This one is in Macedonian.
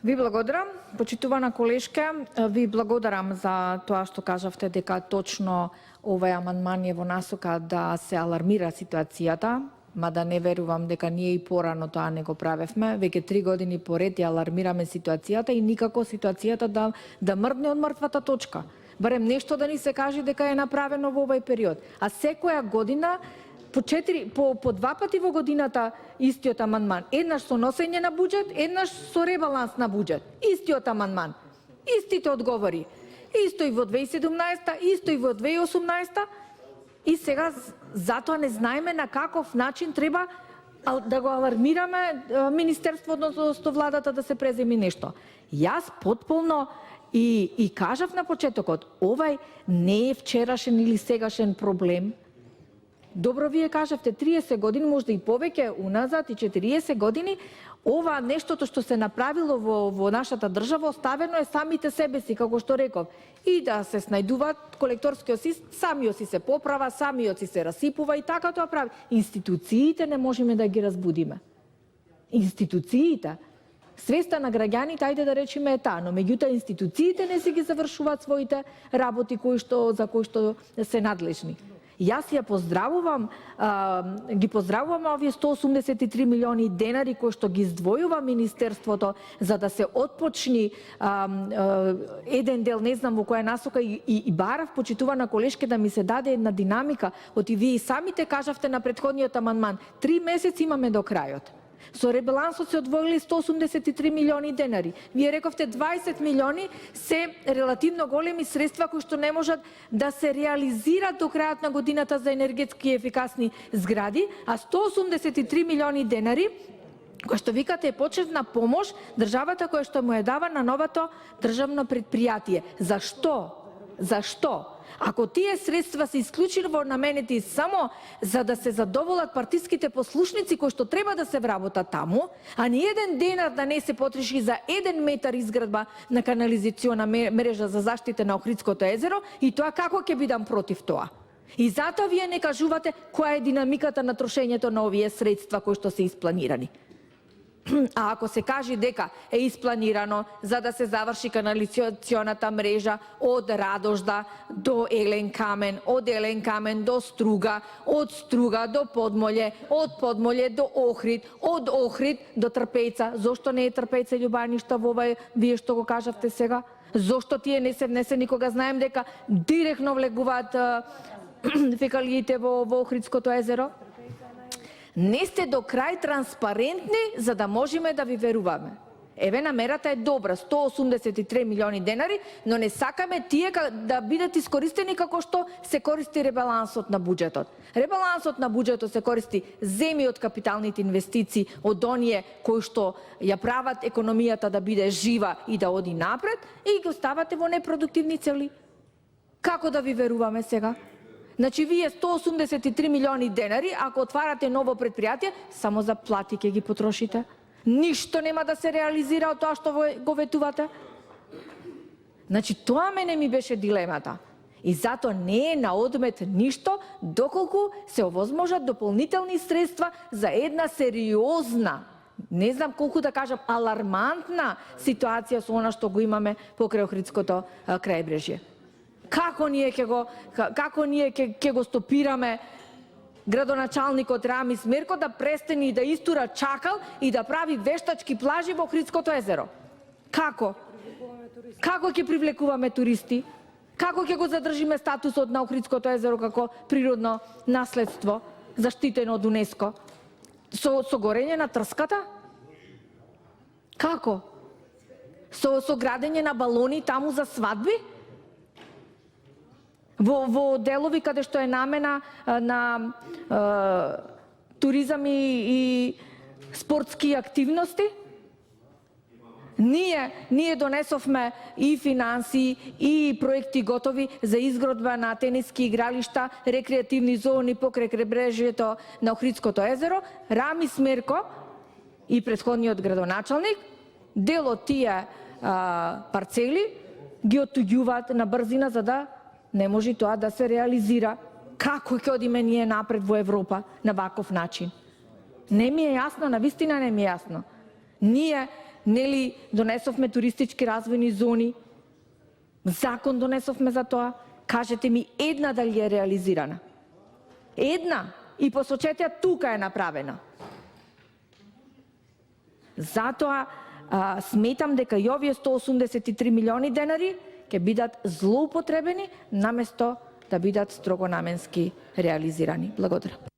Ви благодарам, почитувана колешка, ви благодарам за тоа што кажавте дека точно овој амандман е во насока да се алармира ситуацијата, мада не верувам дека ние и порано тоа не го правевме, веќе 3 години поред ја алармираме ситуацијата и никако ситуацијата да мрдне од мртвата точка. Барем нешто да ни се каже дека е направено во овој период. А секоја година по 2 пати во годината истиот амандман. Еднаш со носење на буџет, еднаш со ребаланс на буџет. Истиот амандман. Истите одговори. Исто и во 2017, исто и во 2018. И сега затоа не знаеме на каков начин треба да го алармираме Министерството, односно владата да се преземи нешто. Јас потполно и кажав на почетокот, овај не е вчерашен или сегашен проблем. Добро вие кажавте, 30 години, можда и повеќе уназад, и 40 години, ова нештото што се направило во нашата држава, оставено е самите себе си, како што реков. И да се снајдуваат колекторскиот си, самиот си се поправа, самиот си се расипува и така тоа прави. Институциите не можеме да ги разбудиме. Институциите. Свеста на граѓаните, ајде да речеме е таа, но меѓутоа институциите не си ги завршуваат своите работи за кои што се надлежни. Јас ја поздравувам, ги поздравувам овие 183 милиони денари кои што ги издвојува Министерството за да се отпочни еден дел, не знам во која насока, и барав почитувана колешке да ми се даде една динамика, оти вие и самите кажавте на претходниот амандман, 3 месеци имаме до крајот. Со ребалансот се одвоили 183 милиони денари. Вие рековте 20 милиони се релативно големи средства кои што не можат да се реализираат до крајот на годината за енергетски ефикасни згради, а 183 милиони денари кој што викате е почетна помош државата која што му ја дава на новото државно предпријатие. Зашто? Ако тие средства се исклучливо наменети само за да се задоволат партиските послушници кои што треба да се вработат таму, а ни еден денар да не се потроши за 1 метар изградба на канализациона мрежа за заштита на Охридското езеро, и тоа како ќе бидам против тоа? И затоа вие не кажувате која е динамиката на трошењето на овие средства кои што се испланирани. А ако се каже дека е испланирано за да се заврши канализационата мрежа од Радожда до Елен Камен, од Елен Камен до Струга, од Струга до Подмолје, од Подмолје до Охрид, од Охрид до Трпејца, зошто не е Трпејца Љубаништа во овај вие што го кажавте сега? Зошто тие не се внесени кога знаем дека директно влегуваат фекалиите во Охридското езеро? Не сте до крај транспарентни за да можеме да ви веруваме. Еве, намерата е добра, 183 милиони денари, но не сакаме тие да бидат искористени како што се користи ребалансот на буџетот. Ребалансот на буџетот се користи земи од капиталните инвестиции, од оние кои што ја прават економијата да биде жива и да оди напред, и ги оставате во непродуктивни цели. Како да ви веруваме сега? Значи, вие 183 милиони денари, ако отварате ново предпријатие, само за плати ќе ги потрошите. Ништо нема да се реализира од тоа што го ветувате. Значи, тоа мене ми беше дилемата. И затоа не е на одмет ништо, доколку се овозможат дополнителни средства за една сериозна, не знам колку да кажам, алармантна ситуација со она што го имаме покрај Охридското крајбрежје. Како ние ќе го стопираме градоначалникот Рамис Мерко да престани да истура чакал и да прави вештачки плажи во Охридското езеро? Како? Како ќе привлекуваме туристи? Како ќе го задржиме статусот на Охридското езеро како природно наследство заштитено од УНЕСКО? Со горење на трската? Како? Со градење на балони таму за свадби? Во делови каде што е намена на туризам и спортски активности? Ние донесовме и финанси и проекти готови за изградба на тениски игралишта, рекреативни зони покрај крайбрежјето на Охридското езеро. Рамис Мерко и претходниот градоначалник дел од тие парцели ги оттуѓуваат на брзина за да не може тоа да се реализира. Како ќе одиме ние напред во Европа на ваков начин? Не ми е јасно, навистина не ми е јасно. Ние нели донесовме туристички развојни зони, закон донесовме за тоа, кажете ми една дали е реализирана. Една, и посочете тука е направена. Затоа сметам дека и овие 183 милиони денари ќе бидат злоупотребени наместо да бидат строго наменски реализирани. Благодарам.